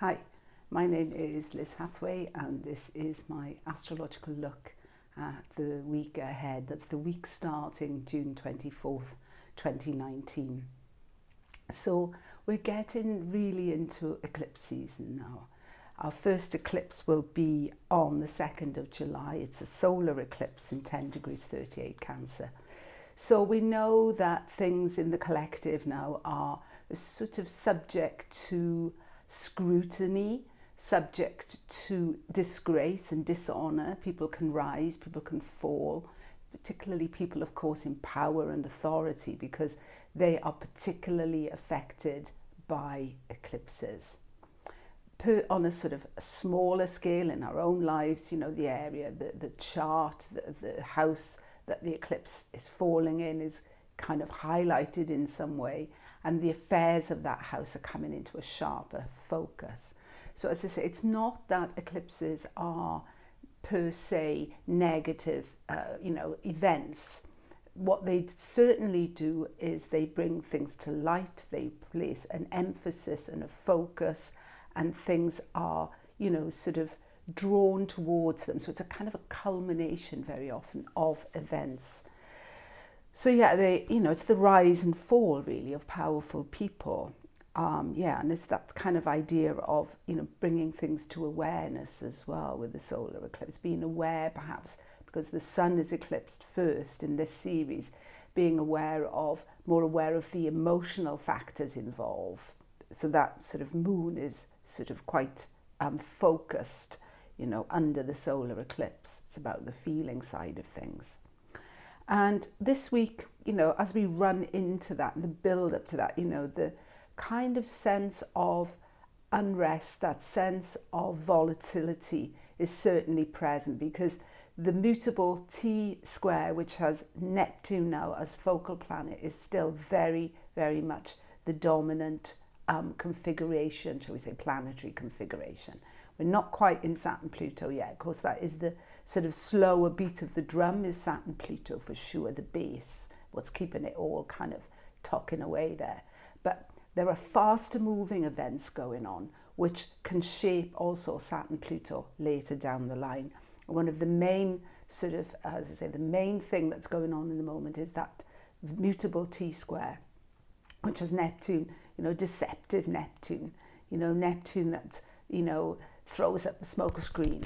Hi, my name is Liz Hathway and this is my astrological look at the week ahead. That's the week starting June 24th, 2019. So we're getting really into eclipse season now. Our first eclipse will be on the 2nd of July. It's a solar eclipse in 10 degrees 38 Cancer. So we know that things in the collective now are sort of subject to scrutiny, subject to disgrace and dishonour. People can rise, people can fall, particularly people, of course, in power and authority, because they are particularly affected by eclipses. On a sort of smaller scale in our own lives, you know, the area, the chart, the house that the eclipse is falling in is kind of highlighted in some way, and the affairs of that house are coming into a sharper focus. So as I say, it's not that eclipses are per se negative, events. What they certainly do is they bring things to light, they place an emphasis and a focus, and things are, sort of drawn towards them. So it's a kind of a culmination very often of events. So yeah, it's the rise and fall really of powerful people. And it's that kind of idea of, bringing things to awareness as well with the solar eclipse, being aware perhaps because the sun is eclipsed first in this series, being more aware of the emotional factors involved. So that sort of moon is sort of quite focused, under the solar eclipse. It's about the feeling side of things. And this week, as we run into that, the build up to that, the kind of sense of unrest, that sense of volatility is certainly present, because the mutable T square, which has Neptune now as focal planet, is still very, very much the dominant configuration, shall we say, planetary configuration. We're not quite in Saturn Pluto yet. Of course, that is the sort of slower beat of the drum, is Saturn Pluto for sure, the base, what's keeping it all kind of tucking away there. But there are faster moving events going on which can shape also Saturn Pluto later down the line. One of the main sort of, as I say, the main thing that's going on in the moment is that mutable T square, which has Neptune, deceptive Neptune, Neptune that, throws up the smoke screen.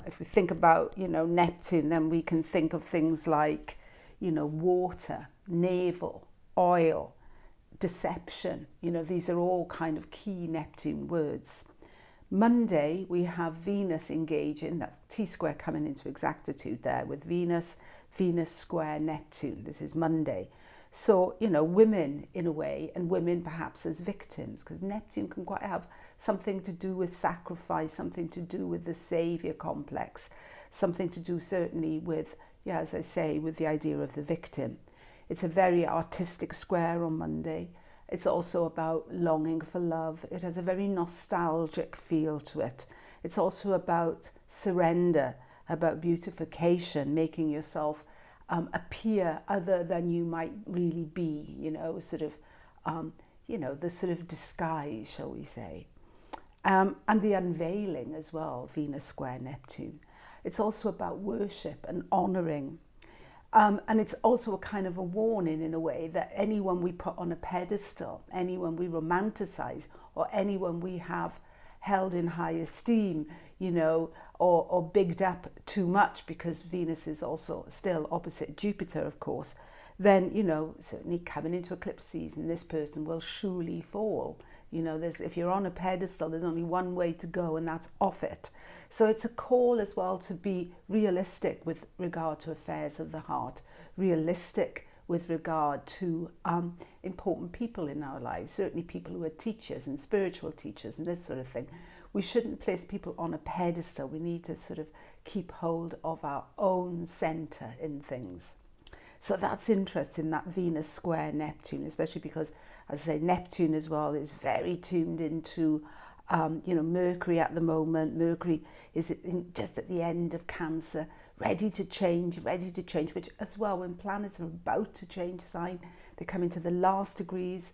If we think about, Neptune, then we can think of things like, water, navel, oil, deception. These are all kind of key Neptune words. Monday, we have Venus engaging, that T-square coming into exactitude there with Venus square Neptune. This is Monday. So, women in a way, and women perhaps as victims, because Neptune can quite have something to do with sacrifice, something to do with the saviour complex, something to do certainly with, as I say, with the idea of the victim. It's a very artistic square on Monday. It's also about longing for love. It has a very nostalgic feel to it. It's also about surrender, about beautification, making yourself appear other than you might really be, the sort of disguise, shall we say. And the unveiling as well, Venus square Neptune. It's also about worship and honouring. And it's also a kind of a warning in a way that anyone we put on a pedestal, anyone we romanticize, or anyone we have held in high esteem, or bigged up too much, because Venus is also still opposite Jupiter, of course, then, certainly coming into eclipse season, this person will surely fall. If you're on a pedestal, there's only one way to go, and that's off it. So it's a call as well to be realistic with regard to affairs of the heart, realistic with regard to important people in our lives, certainly people who are teachers and spiritual teachers and this sort of thing. We shouldn't place people on a pedestal. We need to sort of keep hold of our own centre in things. So that's interesting, that Venus square Neptune, especially because, as I say, Neptune as well is very tuned into, Mercury at the moment. Mercury is just at the end of Cancer, ready to change, which as well, when planets are about to change sign, they come into the last degrees.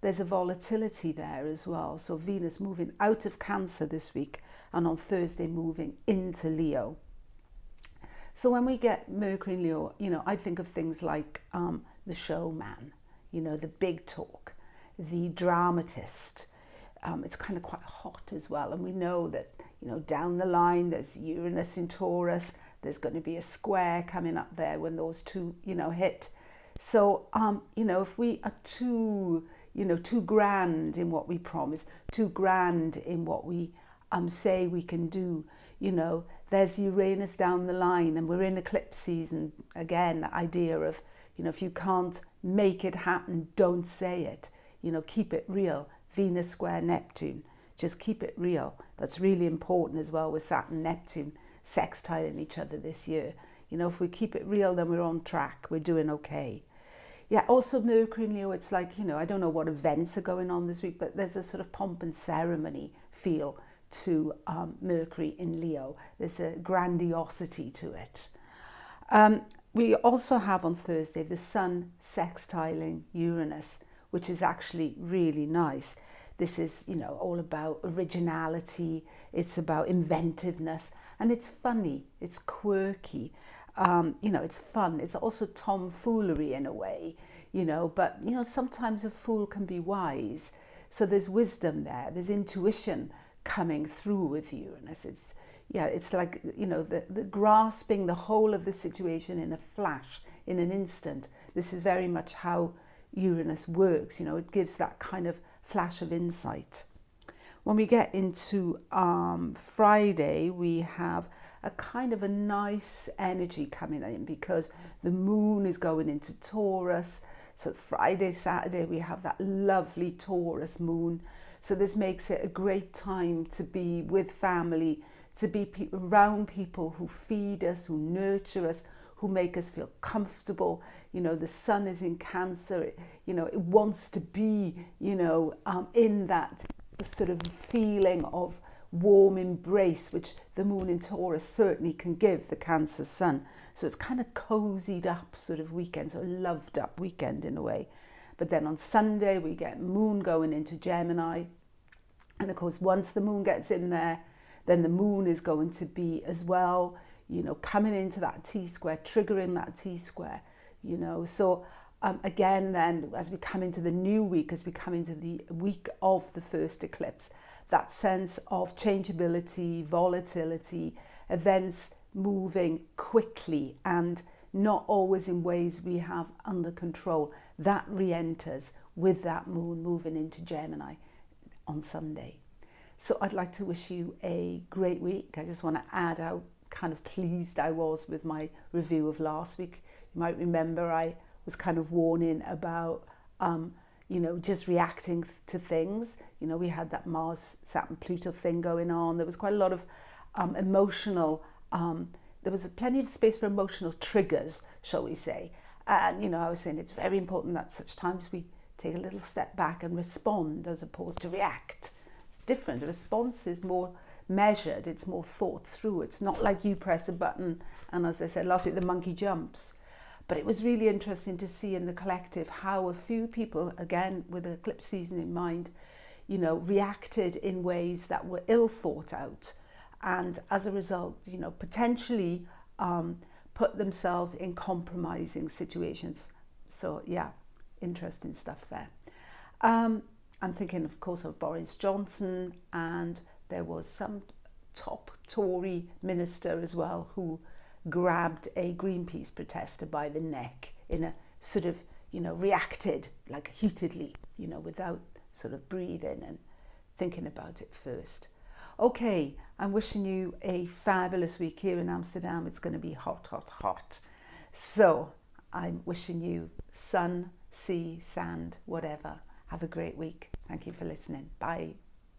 there's a volatility there as well. So Venus moving out of Cancer this week, and on Thursday moving into Leo. So when we get Mercury in Leo, you know, I think of things like the showman, you know, the big talk, the dramatist. It's kind of quite hot as well. And we know that, you know, down the line, there's Uranus in Taurus. There's going to be a square coming up there when those two, you know, hit. So, you know, if we are too grand in what we promise, too grand in what we say we can do, you know, there's Uranus down the line, and we're in eclipse season. Again, the idea of, you know, if you can't make it happen, don't say it. You know, keep it real. Venus square Neptune. Just keep it real. That's really important as well with Saturn, Neptune sextiling each other this year. You know, if we keep it real, then we're on track. We're doing okay. Yeah, also Mercury in Leo, it's like, you know, I don't know what events are going on this week, but there's a sort of pomp and ceremony feel to Mercury in Leo. There's a grandiosity to it. We also have on Thursday the Sun sextiling Uranus, which is actually really nice. This is, you know, all about originality. It's about inventiveness, and it's funny. It's quirky. You know, it's fun. It's also tomfoolery in a way, you know, but, you know, sometimes a fool can be wise. So there's wisdom there. There's intuition coming through with Uranus. It's like, you know, the grasping the whole of the situation in a flash, in an instant. This is very much how Uranus works. You know, it gives that kind of flash of insight. When we get into Friday, we have a kind of a nice energy coming in because the moon is going into Taurus. So Friday, Saturday, we have that lovely Taurus moon. So this makes it a great time to be with family, to be around people who feed us, who nurture us, who make us feel comfortable. You know, the sun is in Cancer. You know, it wants to be, you know, in that sort of feeling of warm embrace, which the moon in Taurus certainly can give the Cancer sun. So it's kind of cozied up sort of weekend, so a loved up weekend in a way. But then on Sunday, we get moon going into Gemini. And of course, once the moon gets in there, then the moon is going to be as well, you know, coming into that T-square, triggering that T-square, you know. So again, then as we come into the new week, as we come into the week of the first eclipse, that sense of changeability, volatility, events moving quickly and not always in ways we have under control, that re-enters with that moon moving into Gemini on Sunday. So I'd like to wish you a great week. I just want to add how kind of pleased I was with my review of last week. You might remember I was kind of warning about, you know, just reacting to things. You know, we had that Mars, Saturn, Pluto thing going on. There was quite a lot of emotional, there was plenty of space for emotional triggers, shall we say. And, you know, I was saying it's very important that such times we take a little step back and respond as opposed to react. It's different. The response is more measured. It's more thought through. It's not like you press a button and, as I said last week, the monkey jumps. But it was really interesting to see in the collective how a few people, again, with the eclipse season in mind, you know, reacted in ways that were ill thought out. And as a result, you know, potentially put themselves in compromising situations. So, yeah, interesting stuff there. I'm thinking, of course, of Boris Johnson, and there was some top Tory minister as well who grabbed a Greenpeace protester by the neck in a sort of, you know, reacted like heatedly, you know, without sort of breathing and thinking about it first. Okay, I'm wishing you a fabulous week here in Amsterdam. It's going to be hot, hot, hot. So I'm wishing you sun, sea, sand, whatever. Have a great week. Thank you for listening. Bye.